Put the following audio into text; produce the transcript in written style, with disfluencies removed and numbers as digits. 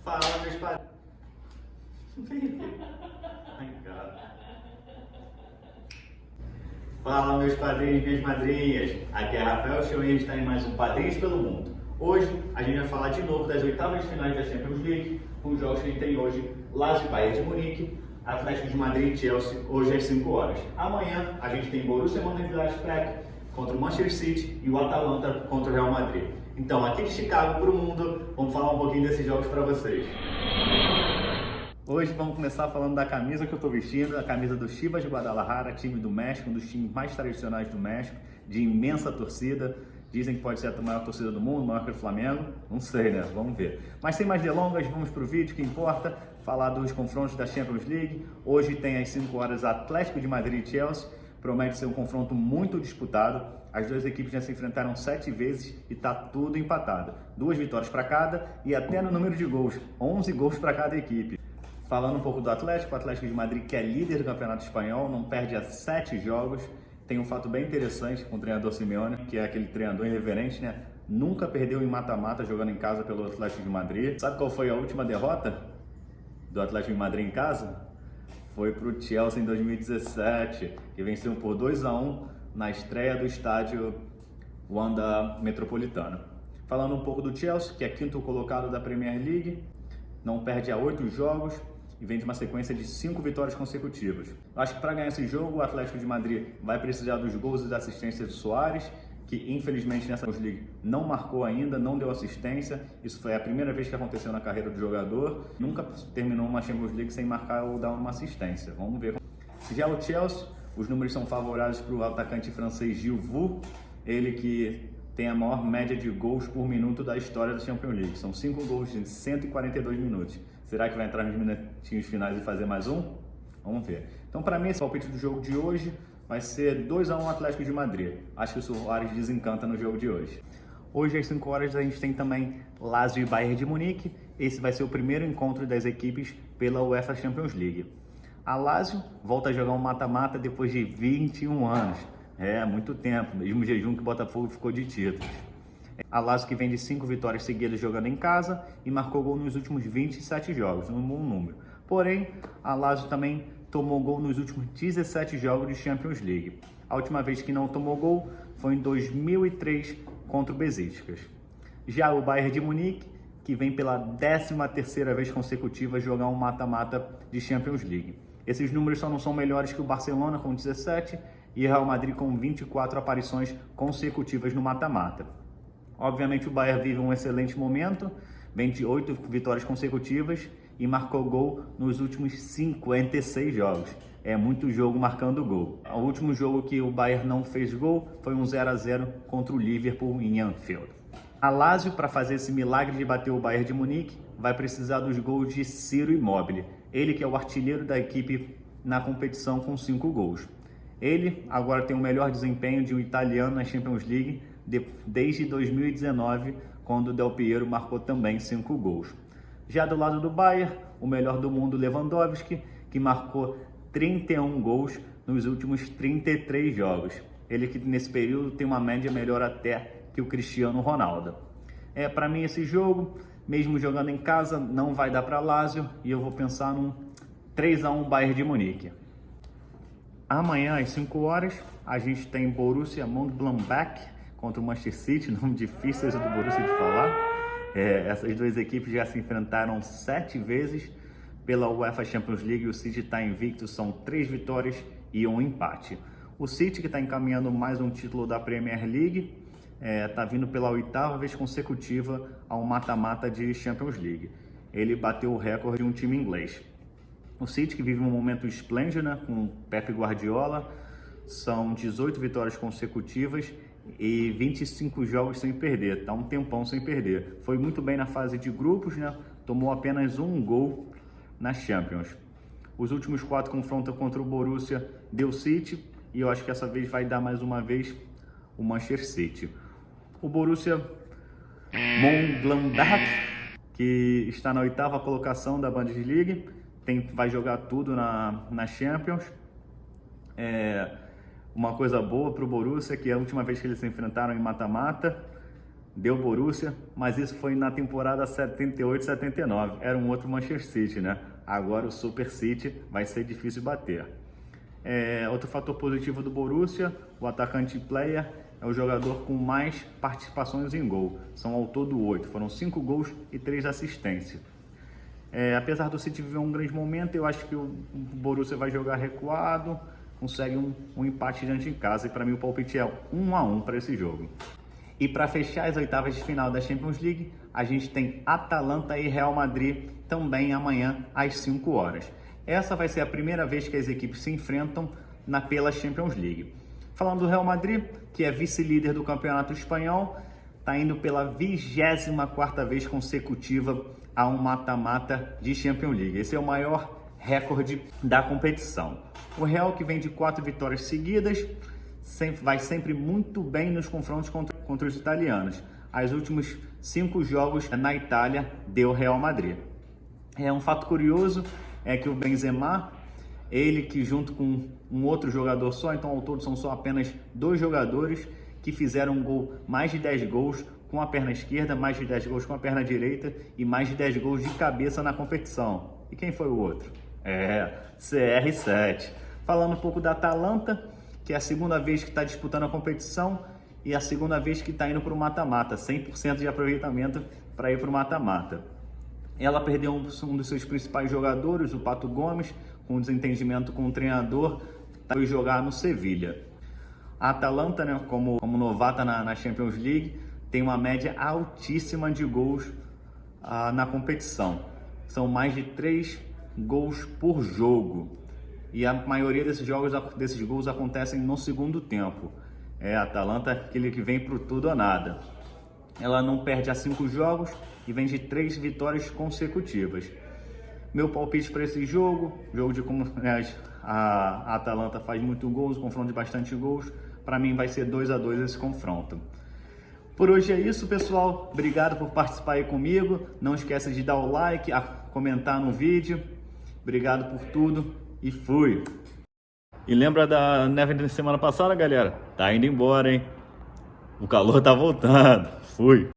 Fala, meus padrinhos. Ai, cara. Fala, meus padrinhos e minhas madrinhas. Aqui é Rafael Show e a gente está em mais um Padrinhos pelo Mundo. Hoje a gente vai falar de novo das oitavas de finais da Champions League, com os jogos que a gente tem hoje: Lazio e Bayern de Munique, Atlético de Madrid e Chelsea, hoje às 5 horas. Amanhã a gente tem Borussia Mönchengladbach contra o Manchester City e o Atalanta contra o Real Madrid. Então, aqui de Chicago para o mundo, vamos falar um pouquinho desses jogos para vocês. Hoje vamos começar falando da camisa que eu estou vestindo, a camisa do Chivas de Guadalajara, time do México, um dos times mais tradicionais do México, de imensa torcida. Dizem que pode ser a maior torcida do mundo, maior que o Flamengo, não sei, né? Vamos ver. Mas sem mais delongas, vamos para o vídeo que importa, falar dos confrontos da Champions League. Hoje tem às 5 horas Atlético de Madrid e Chelsea, promete ser um confronto muito disputado. As duas equipes já se enfrentaram 7 vezes e está tudo empatado. 2 vitórias para cada e até no número de gols, 11 gols para cada equipe. Falando um pouco do Atlético, o Atlético de Madrid, que é líder do Campeonato Espanhol, não perde há 7 jogos. Tem um fato bem interessante com o treinador Simeone, que é aquele treinador irreverente, né? Nunca perdeu em mata-mata jogando em casa pelo Atlético de Madrid. Sabe qual foi a última derrota do Atlético de Madrid em casa? Foi para o Chelsea em 2017, que venceu por 2-1 na estreia do estádio Wanda Metropolitano. Falando um pouco do Chelsea, que é quinto colocado da Premier League, não perde há 8 jogos e vem de uma sequência de 5 vitórias consecutivas. Acho que para ganhar esse jogo, o Atlético de Madrid vai precisar dos gols e da assistência de Suárez, que infelizmente nessa Champions League não marcou ainda, não deu assistência. Isso foi a primeira vez que aconteceu na carreira do jogador. Nunca terminou uma Champions League sem marcar ou dar uma assistência. Vamos ver. Já o Chelsea, os números são favoráveis para o atacante francês Gilles Vu, ele que tem a maior média de gols por minuto da história da Champions League. São 5 gols em 142 minutos. Será que vai entrar nos minutinhos finais e fazer mais um? Vamos ver. Então, para mim, esse palpite do jogo de hoje vai ser 2-1 Atlético de Madrid. Acho que o Suárez desencanta no jogo de hoje. Hoje, às 5 horas, a gente tem também Lazio e Bayern de Munique. Esse vai ser o primeiro encontro das equipes pela UEFA Champions League. A Lazio volta a jogar um mata-mata depois de 21 anos. É, muito tempo, mesmo jejum que o Botafogo ficou de títulos. A Lazio que vem de 5 vitórias seguidas jogando em casa e marcou gol nos últimos 27 jogos, um bom número. Porém, a Lazio também tomou gol nos últimos 17 jogos de Champions League. A última vez que não tomou gol foi em 2003 contra o Besiktas. Já o Bayern de Munique, que vem pela 13ª vez consecutiva jogar um mata-mata de Champions League. Esses números só não são melhores que o Barcelona com 17 e o Real Madrid com 24 aparições consecutivas no mata-mata. Obviamente o Bayern vive um excelente momento, vem de 8 vitórias consecutivas e marcou gol nos últimos 56 jogos. É muito jogo marcando gol. O último jogo que o Bayern não fez gol foi um 0-0 contra o Liverpool em Anfield. A Lazio, para fazer esse milagre de bater o Bayern de Munique, vai precisar dos gols de Ciro Immobile. Ele que é o artilheiro da equipe na competição com 5 gols. Ele agora tem o melhor desempenho de um italiano na Champions League desde 2019, quando o Del Piero marcou também 5 gols. Já do lado do Bayern, o melhor do mundo Lewandowski, que marcou 31 gols nos últimos 33 jogos. Ele que nesse período tem uma média melhor até que o Cristiano Ronaldo. Para mim esse jogo, mesmo jogando em casa, não vai dar para Lazio e eu vou pensar num 3-1 Bayern de Munique. Amanhã às 5 horas a gente tem Borussia Mönchengladbach contra o Manchester City, nome difícil esse do Borussia de falar. Essas duas equipes já se enfrentaram 7 vezes pela UEFA Champions League. O City está invicto, são 3 vitórias e 1 empate. O City, que está encaminhando mais um título da Premier League, está vindo pela 8ª vez consecutiva ao mata-mata de Champions League. Ele bateu o recorde de um time inglês. O City, que vive um momento esplêndido, né, com Pep Guardiola, são 18 vitórias consecutivas e 25 jogos sem perder, tá um tempão sem perder. Foi muito bem na fase de grupos, né? Tomou apenas 1 gol na Champions. Os últimos 4 confrontos contra o Borussia deu City e eu acho que essa vez vai dar mais uma vez o Manchester City. O Borussia Mönchengladbach, que está na 8ª colocação da Bundesliga, vai jogar tudo na Champions. Uma coisa boa para o Borussia, que é a última vez que eles se enfrentaram em mata-mata, deu Borussia, mas isso foi na temporada 78-79. Era um outro Manchester City, né? Agora o Super City vai ser difícil bater. Outro fator positivo do Borussia, o atacante Player é o jogador com mais participações em gol. São ao todo 8, foram 5 gols e 3 assistências. Apesar do City viver um grande momento, eu acho que o Borussia vai jogar recuado, consegue um empate diante em casa, e para mim o palpite é 1-1 para esse jogo. E para fechar as oitavas de final da Champions League, a gente tem Atalanta e Real Madrid também amanhã às 5 horas. Essa vai ser a primeira vez que as equipes se enfrentam pela Champions League. Falando do Real Madrid, que é vice-líder do Campeonato Espanhol, está indo pela 24ª vez consecutiva a um mata-mata de Champions League. Esse é o maior recorde da competição. O Real, que vem de 4 vitórias seguidas, vai sempre muito bem nos confrontos contra os italianos. Os últimos 5 jogos na Itália deu Real Madrid. Um fato curioso é que o Benzema, ele que junto com um outro jogador só, então ao todo são só apenas 2 jogadores que fizeram mais de 10 gols com a perna esquerda, mais de 10 gols com a perna direita e mais de 10 gols de cabeça na competição. E quem foi o outro? CR7. Falando um pouco da Atalanta, que é a segunda vez que está disputando a competição e a segunda vez que está indo para o mata-mata, 100% de aproveitamento para ir para o mata-mata. Ela perdeu um dos seus principais jogadores, o Pato Gomes, com um desentendimento com o treinador, foi jogar no Sevilha. A Atalanta, né, como novata na Champions League, tem uma média altíssima de gols na competição. São mais de 3 gols por jogo. E a maioria desses gols acontecem no segundo tempo. A Atalanta é aquele que vem pro tudo ou nada. Ela não perde há 5 jogos e vem de 3 vitórias consecutivas. Meu palpite para esse jogo de como a Atalanta faz muito gols, confronto de bastante gols, para mim vai ser 2-2 esse confronto. Por hoje é isso, pessoal. Obrigado por participar aí comigo. Não esqueça de dar o like, comentar no vídeo. Obrigado por tudo e fui! E lembra da neve da semana passada, galera? Tá indo embora, hein? O calor tá voltando. Fui!